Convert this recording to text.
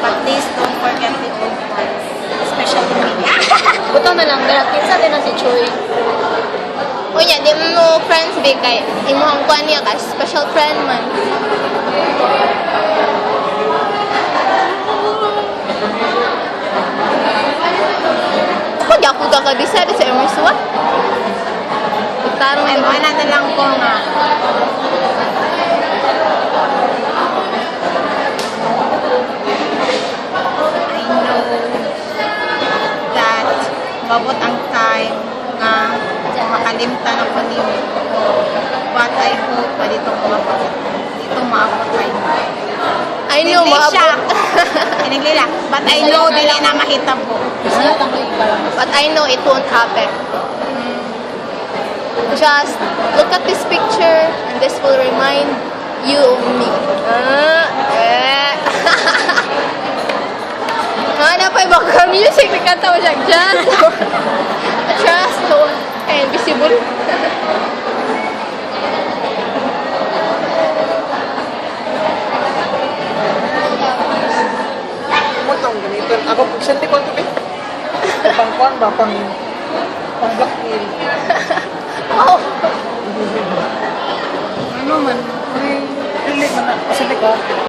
But please don't forget the old ones. Especially me. Buto na lang, dahil kinsa din na si Choi. Unya, di mo friends be kay imuhang kuan niya ka, special friend man. Pag ako kakabisa sa emiswa. Tarong And wala na lang ko nga. I know that mabot ang time nga makalimtan ako niyo. But I hope pwede itong umabot. Dito maabot tayo. I know maabot. In English lang. But I know dili na mahitabo. But I know it won't happen. Just look at this picture and this will remind you of me. Ano pa yung background music? Nagkanta mo siya. Just and visible. Mo tong ganito. Ako pag sandi ko to pang kuan ba pang blackmail. Oh. Ano man? Ay, dili man na. Kasi ka.